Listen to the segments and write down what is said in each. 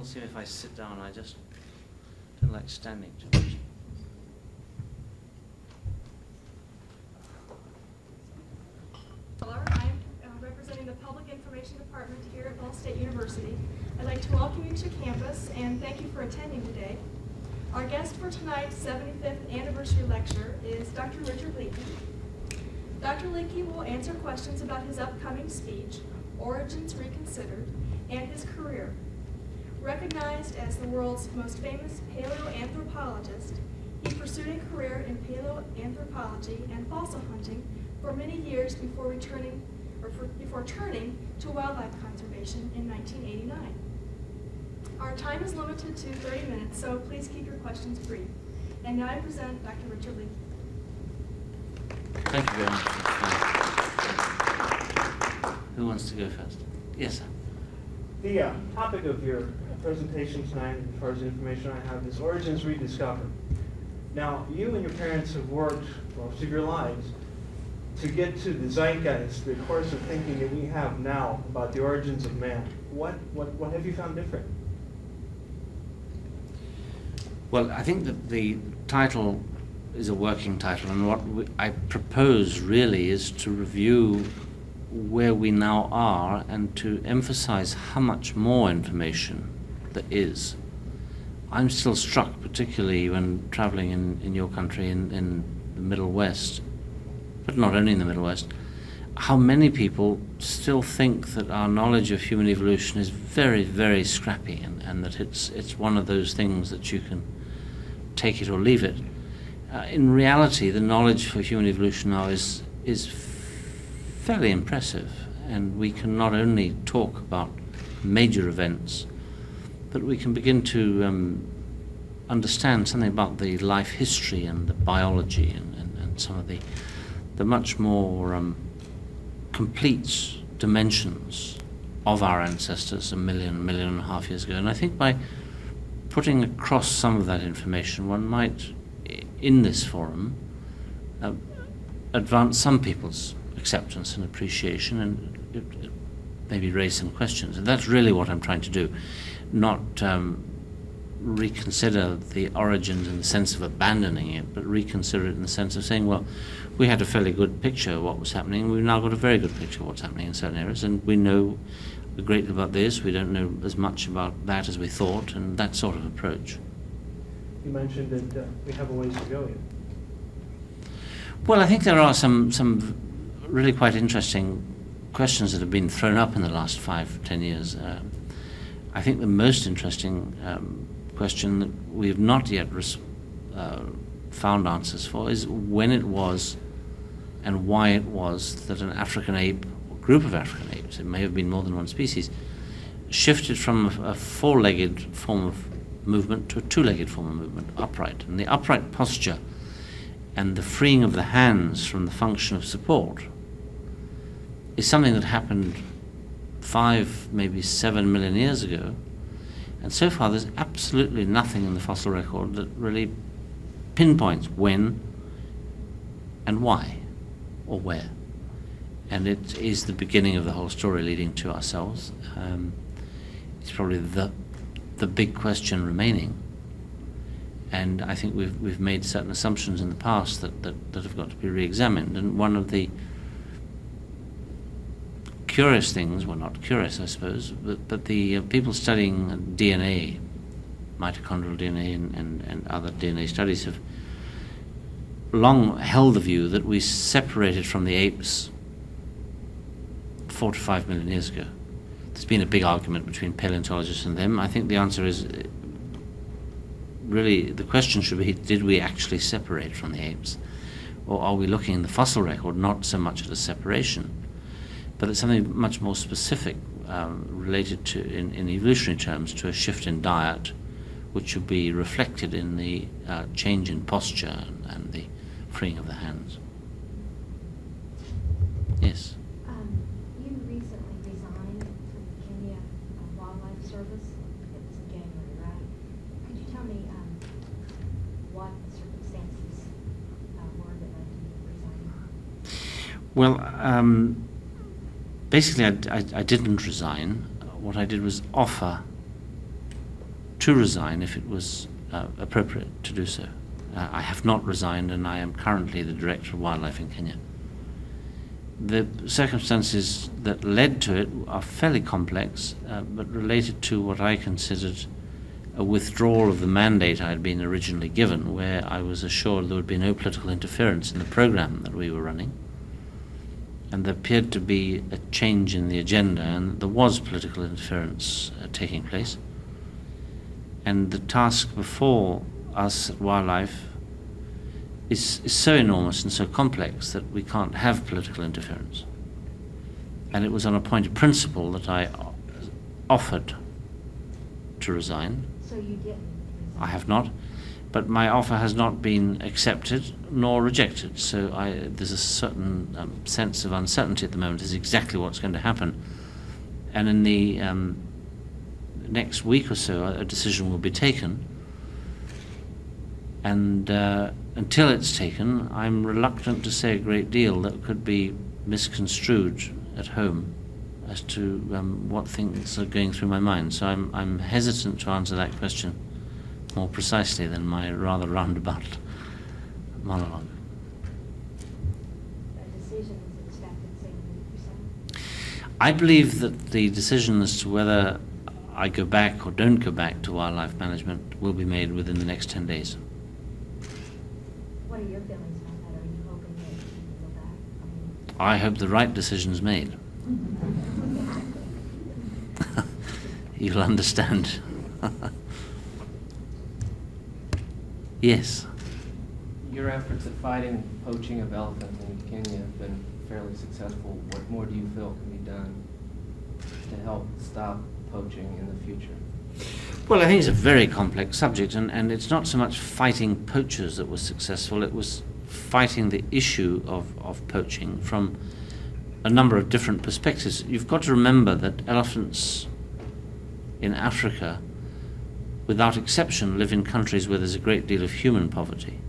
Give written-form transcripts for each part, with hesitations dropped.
see if I sit down. I just don't like standing too much. I'm representing the Public Information Department here at Ball State University. I'd like to welcome you to campus and thank you for attending today. Our guest for tonight's 75th anniversary lecture is Dr. Richard Leakey. Dr. Leakey will answer questions about his upcoming speech, Origins Reconsidered, and his career. Recognized as the world's most famous palaeoanthropologist, he pursued a career in paleoanthropology and fossil hunting for many years before turning to wildlife conservation in 1989. Our time is limited to 30 minutes, so please keep your questions brief. And now I present Dr. Richard Leakey. Thank you very much. Who wants to go first? Yes, sir. The topic of your presentation tonight, as far as the information I have, is Origins Rediscovered. Now, you and your parents have worked most of your lives to get to the zeitgeist, the course of thinking that we have now about the origins of man. What have you found different? Well, I think that the title is a working title, and what I propose really is to review where we now are and to emphasize how much more information there is. I'm still struck, particularly when traveling in your country, in the Middle West, but not only in the Middle West, how many people still think that our knowledge of human evolution is very, very scrappy, and that it's one of those things that you can take it or leave it. In reality, the knowledge for human evolution now is fairly impressive, and we can not only talk about major events, but we can begin to understand something about the life history and the biology and some of the much more complete dimensions of our ancestors a million and a half years ago. And I think by putting across some of that information, one might, in this forum, advance some people's acceptance and appreciation, and maybe raise some questions. And that's really what I'm trying to do, not reconsider the origins in the sense of abandoning it, but reconsider it in the sense of saying, well, we had a fairly good picture of what was happening. We've now got a very good picture of what's happening in certain areas, and we know a great deal about this. We don't know as much about that as we thought, and that sort of approach. You mentioned that we have a ways to go yet. Well, I think there are some really quite interesting questions that have been thrown up in the last 5-10 years. I think the most interesting question that we have not yet found answers for is when it was and why it was that an African ape, or group of African apes, it may have been more than one species, shifted from a four-legged form of movement to a two-legged form of movement, upright. And the upright posture and the freeing of the hands from the function of support is something that happened 5, maybe 7 million years ago. And so far there's absolutely nothing in the fossil record that really pinpoints when and why or where. And it is the beginning of the whole story leading to ourselves. It's probably the big question remaining. And I think we've made certain assumptions in the past that have got to be re-examined. And one of the curious things, well, not curious, I suppose, but the people studying DNA, mitochondrial DNA and other DNA studies have long held the view that we separated from the apes 4 to 5 million years ago. There's been a big argument between paleontologists and them. I think the answer is, really, the question should be, did we actually separate from the apes? Or are we looking in the fossil record not so much at a separation, but at something much more specific, related to, in evolutionary terms, to a shift in diet, which should be reflected in the change in posture and the freeing of the hands. Yes? You recently resigned from the Kenya Wildlife Service. It was in January, right? Could you tell me what the circumstances were that led you to resign? Well, basically I didn't resign. What I did was offer to resign if it was appropriate to do so. I have not resigned, and I am currently the Director of Wildlife in Kenya. The circumstances that led to it are fairly complex, but related to what I considered a withdrawal of the mandate I had been originally given, where I was assured there would be no political interference in the program that we were running. And there appeared to be a change in the agenda, and there was political interference taking place. And the task before us at Wildlife is so enormous and so complex that we can't have political interference. And it was on a point of principle that I offered to resign. So you didn't? I have not, but my offer has not been accepted nor rejected. So there's a certain sense of uncertainty at the moment as exactly what's going to happen. And in the next week or so, a decision will be taken. And until it's taken, I'm reluctant to say a great deal that could be misconstrued at home as to what things are going through my mind. So I'm hesitant to answer that question more precisely than my rather roundabout monologue. A decision is expected, say, in a week or so? I believe that the decision as to whether I go back or don't go back to wildlife management will be made within the next 10 days. What are your feelings about that? Are you hoping that you can go back? I hope the right decision's made. You'll understand. Yes. Your efforts at fighting poaching of elephants in Kenya have been fairly successful. What more do you feel can be done to help stop poaching in the future? Well, I think it's a very complex subject, and it's not so much fighting poachers that was successful, it was fighting the issue of poaching from a number of different perspectives. You've got to remember that elephants in Africa, without exception, live in countries where there's a great deal of human poverty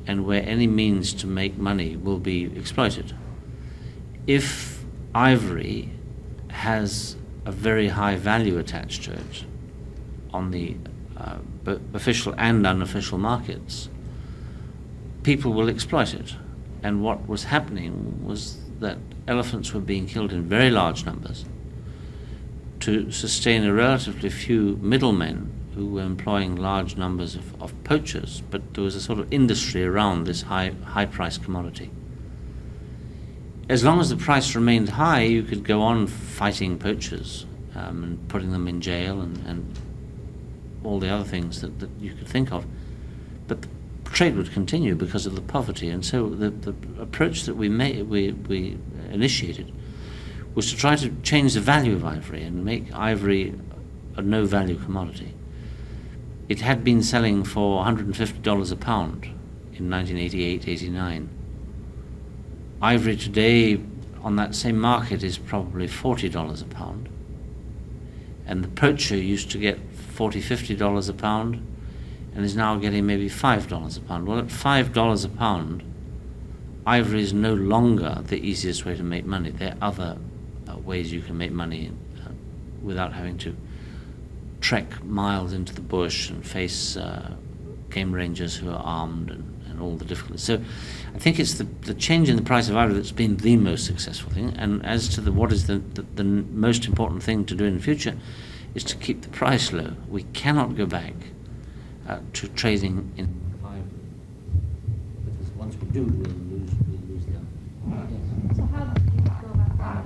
and where any means to make money will be exploited. If ivory has a very high value attached to it on the official and unofficial markets, people will exploit it. And what was happening was that elephants were being killed in very large numbers to sustain a relatively few middlemen who were employing large numbers of poachers, but there was a sort of industry around this high-priced commodity. As long as the price remained high, you could go on fighting poachers and putting them in jail and all the other things that you could think of. But the trade would continue because of the poverty, and so the approach that we initiated was to try to change the value of ivory and make ivory a no-value commodity. It had been selling for $150 a pound in 1988-89. Ivory today on that same market is probably $40 a pound, and the poacher used to get $40-50 a pound and is now getting maybe $5 a pound. Well, at $5 a pound, ivory is no longer the easiest way to make money. There are other ways you can make money without having to trek miles into the bush and face game rangers who are armed and all the difficulties. So I think it's the change in the price of ivory that's been the most successful thing. And as to what is the most important thing to do in the future is to keep the price low. We cannot go back to trading in ivory, because once we do, we'll lose them. Yes. So how did you go about that?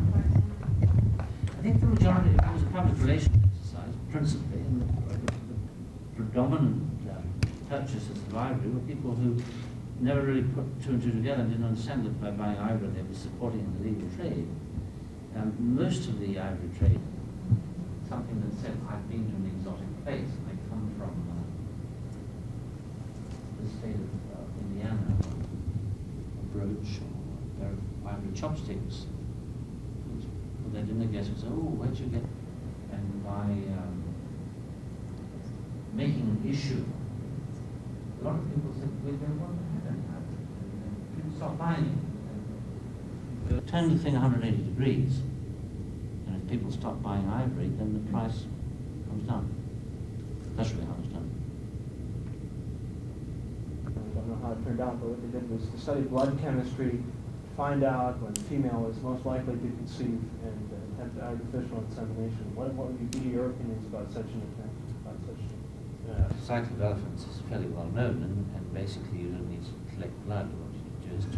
I think the majority, it was a public relations exercise, principally, and the predominant purchasers of ivory were people who never really put two and two together and didn't understand that by buying ivory they were supporting the legal trade. Most of the ivory trade, something that said, I've been to an exotic place, I come from the state of Indiana, a brooch or a pair of ivory chopsticks. Their dinner guests would say, oh, where'd you get? And by making an issue, a lot of people said, we don't want to have any ivory. And people stopped buying it. Turn the thing 180 degrees, and if people stop buying ivory, then the price comes down. That's really how it's done. I don't know how it turned out, but what they did was to study blood chemistry, find out when the female is most likely to conceive and have artificial insemination. What would be your opinions about such an attempt? About such Cycle of elephants is fairly well known, and basically you don't need to collect blood. What you do is to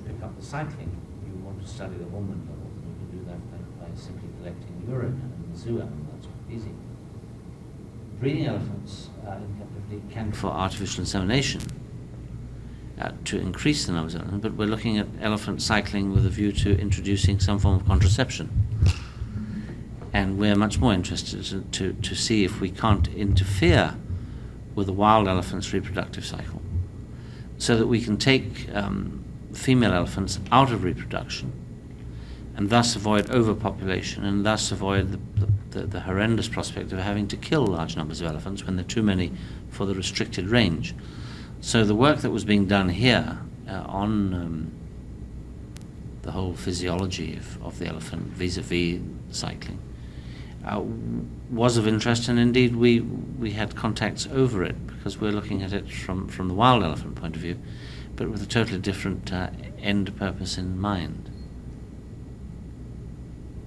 pick up the cycling. You want to study the hormone levels, and you can do that by simply collecting urine and the zoo animal. That's quite easy. Breeding elephants in captivity can for artificial insemination to increase the numbers of elephants, but we're looking at elephant cycling with a view to introducing some form of contraception. And we're much more interested to see if we can't interfere with the wild elephant's reproductive cycle so that we can take female elephants out of reproduction and thus avoid overpopulation and thus avoid the horrendous prospect of having to kill large numbers of elephants when there are too many for the restricted range. So the work that was being done here on the whole physiology of the elephant vis-a-vis cycling was of interest, and indeed we had contacts over it because we're looking at it from the wild elephant point of view, but with a totally different end purpose in mind.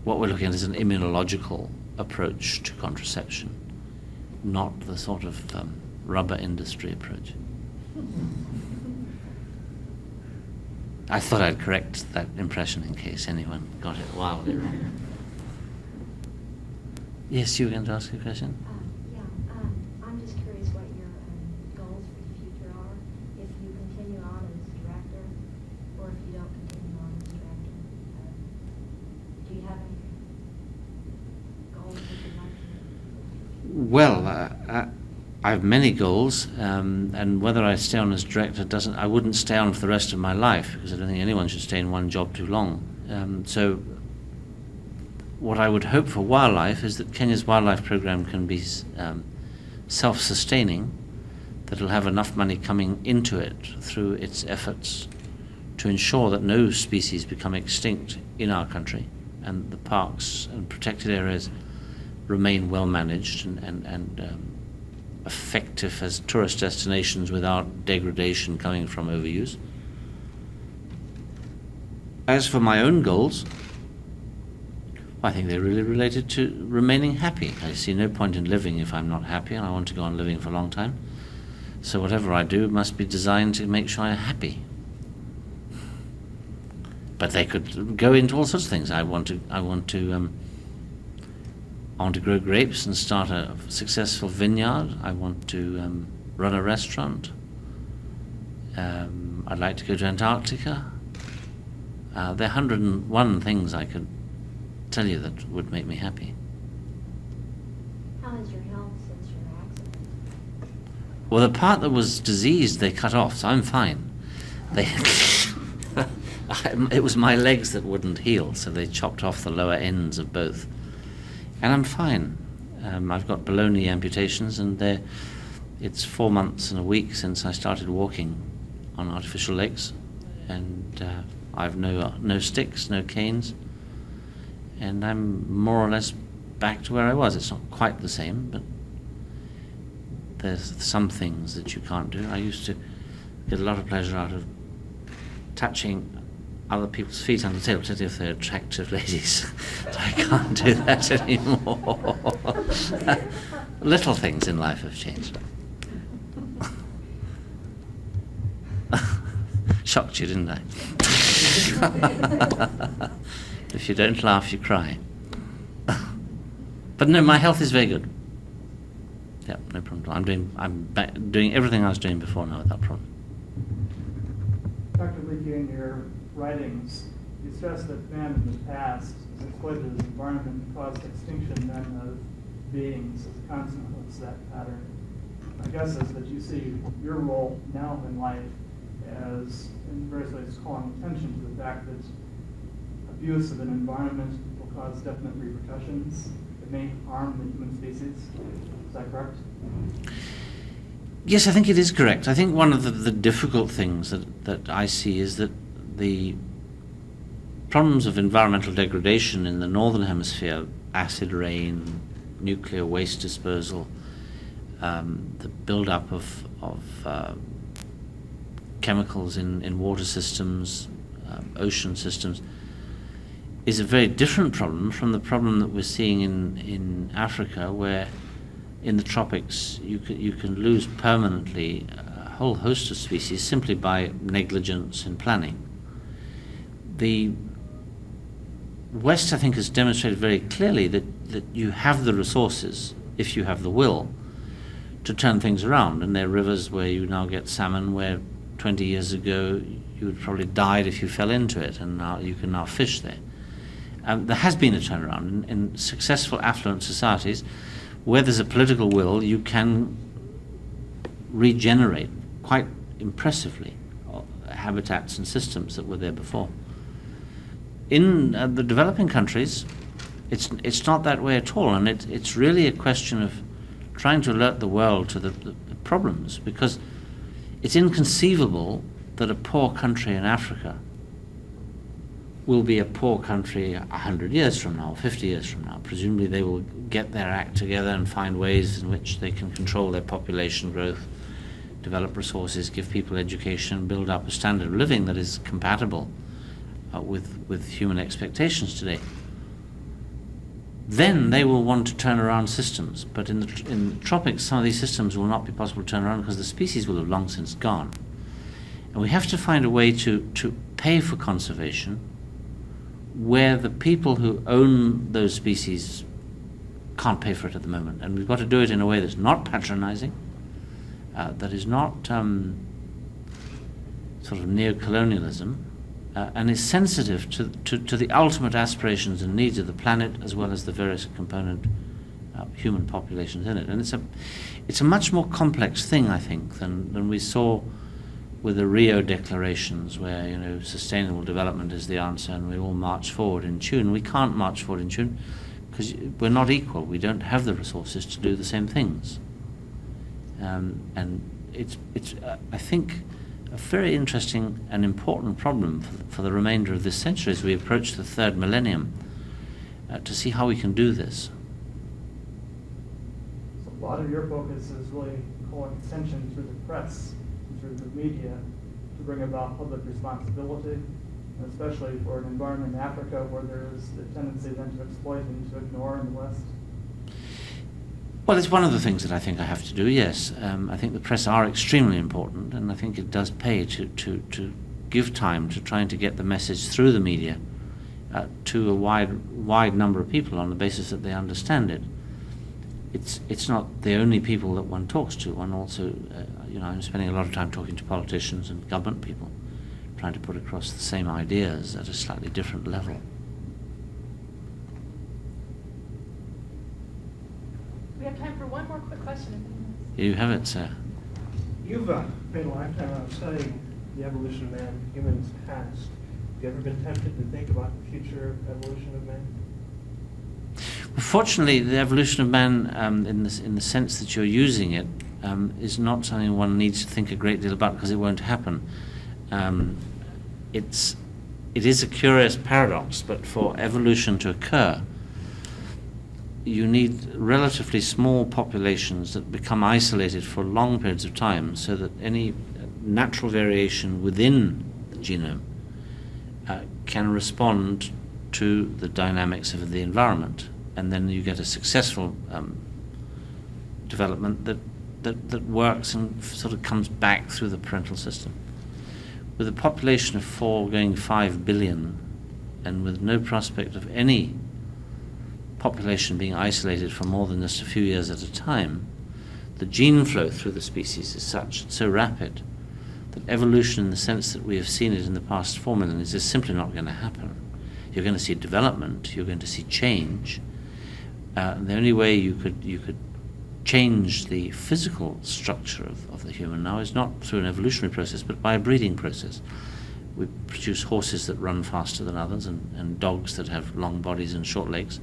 What we're looking at is an immunological approach to contraception, not the sort of rubber industry approach. I thought I'd correct that impression in case anyone got it wildly wrong. Yes, you were going to ask a question? I'm just curious what your goals for the future are, if you continue on as director, or if you don't continue on as director. Do you have any goals that you'd like to? Well, I have many goals, and whether I stay on as director I wouldn't stay on for the rest of my life, because I don't think anyone should stay in one job too long. So what I would hope for wildlife is that Kenya's wildlife program can be self-sustaining, that it'll have enough money coming into it through its efforts to ensure that no species become extinct in our country, and the parks and protected areas remain well managed and effective as tourist destinations without degradation coming from overuse. As for my own goals, I think they're really related to remaining happy. I see no point in living if I'm not happy, and I want to go on living for a long time. So whatever I do must be designed to make sure I'm happy. But they could go into all sorts of things. I want to grow grapes and start a successful vineyard. I want to run a restaurant. I'd like to go to Antarctica. There are 101 things I could tell you that would make me happy. How is your health since your accident? Well, the part that was diseased they cut off, so I'm fine. It was my legs that wouldn't heal, so they chopped off the lower ends of both. And I'm fine. I've got below knee amputations, and it's 4 months and a week since I started walking on artificial legs, and I've no sticks, no canes, and I'm more or less back to where I was. It's not quite the same, but there's some things that you can't do. I used to get a lot of pleasure out of touching other people's feet on the table, particularly if they're attractive ladies. I can't do that anymore. Little things in life have changed. Shocked you, didn't I? If you don't laugh, you cry. But no, my health is very good. Yeah, no problem. I'm doing everything I was doing before now without problem. Dr. Leakey, in your writings, you stress that man in the past has exploited his environment and caused extinction then of beings as a consequence of that pattern. My guess is that you see your role now in life as, in various ways, calling attention to the fact that abuse of an environment will cause definite repercussions that may harm the human species. Is that correct? Yes, I think it is correct. I think one of the difficult things that I see is that the problems of environmental degradation in the northern hemisphere, acid rain, nuclear waste disposal, the build-up of chemicals in water systems, ocean systems, is a very different problem from the problem that we're seeing in Africa, where in the tropics you can lose permanently a whole host of species simply by negligence in planning. The West, I think, has demonstrated very clearly that you have the resources, if you have the will, to turn things around. And there are rivers where you now get salmon where 20 years ago you would probably died if you fell into it, and now you can now fish there. There has been a turnaround in successful affluent societies. Where there's a political will, you can regenerate quite impressively habitats and systems that were there before. In the developing countries, it's not that way at all, and it's really a question of trying to alert the world to the problems, because it's inconceivable that a poor country in Africa will be a poor country 100 years from now, 50 years from now. Presumably they will get their act together and find ways in which they can control their population growth, develop resources, give people education, build up a standard of living that is compatible with human expectations today. Then they will want to turn around systems. But in the tropics, some of these systems will not be possible to turn around because the species will have long since gone. And we have to find a way to pay for conservation where the people who own those species can't pay for it at the moment. And we've got to do it in a way that's not patronizing, that is not sort of neo-colonialism, and is sensitive to the ultimate aspirations and needs of the planet, as well as the various component human populations in it. And it's a much more complex thing, I think, than we saw with the Rio declarations, where sustainable development is the answer and we all march forward in tune. We can't march forward in tune because we're not equal. We don't have the resources to do the same things. And it's I think, a very interesting and important problem for the remainder of this century as we approach the third millennium, to see how we can do this. So a lot of your focus is really calling attention through the press, through the media, to bring about public responsibility, especially for an environment in Africa where there is the tendency then to exploit and to ignore in the West. Well, it's one of the things that I think I have to do, yes. I think the press are extremely important, and I think it does pay to give time to trying to get the message through the media to a wide number of people on the basis that they understand it. It's not the only people that one talks to. One also, I'm spending a lot of time talking to politicians and government people, trying to put across the same ideas at a slightly different level. We have time for one more quick question. You have it, sir. You've spent a lifetime out studying the evolution of man, humans past. Have you ever been tempted to think about the future evolution of man? Well, fortunately, the evolution of man, in the sense that you're using it, is not something one needs to think a great deal about because it won't happen. It is a curious paradox, but for evolution to occur, you need relatively small populations that become isolated for long periods of time, so that any natural variation within the genome can respond to the dynamics of the environment, and then you get a successful development that works and sort of comes back through the parental system. With a population of 4 going 5 billion, and with no prospect of any population being isolated for more than just a few years at a time, the gene flow through the species is such, so rapid, that evolution in the sense that we have seen it in the past 4 million is just simply not going to happen. You're going to see development, you're going to see change. The only way you could change the physical structure of the human now is not through an evolutionary process, but by a breeding process. We produce horses that run faster than others, and dogs that have long bodies and short legs.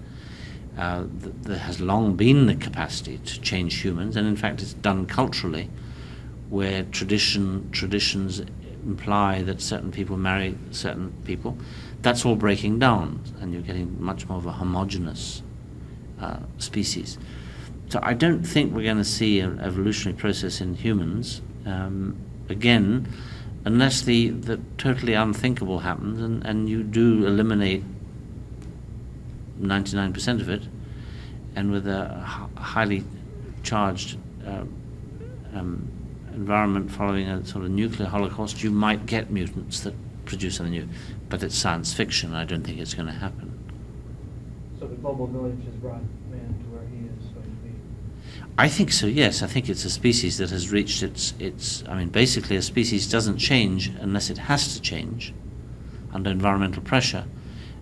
There has long been the capacity to change humans, and in fact it's done culturally, where traditions imply that certain people marry certain people. That's all breaking down, and you're getting much more of a homogeneous species. So I don't think we're going to see an evolutionary process in humans, again, unless the totally unthinkable happens and you do eliminate 99% of it, and with a highly charged environment following a sort of nuclear holocaust, you might get mutants that produce something new. But it's science fiction. I don't think it's going to happen. So the global village has brought man to where he is going to be. I think so, yes. I think it's a species that has reached its I mean, basically a species doesn't change unless it has to change under environmental pressure.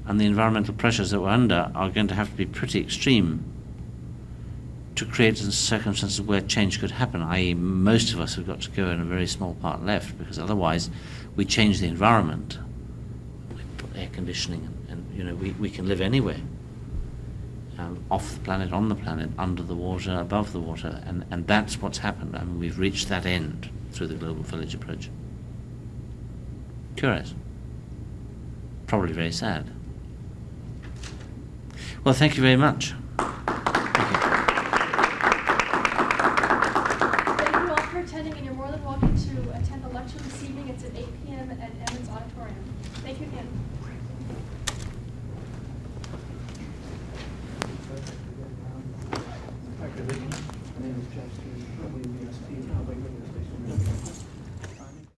And the environmental pressures that we're under are going to have to be pretty extreme to create circumstances where change could happen, i.e. most of us have got to go in a very small part left, because otherwise we change the environment. We put air conditioning and you know, we can live anywhere. Off the planet, on the planet, under the water, above the water, and that's what's happened. I mean, we've reached that end through the global village approach. Curious. Probably very sad. Well, thank you very much.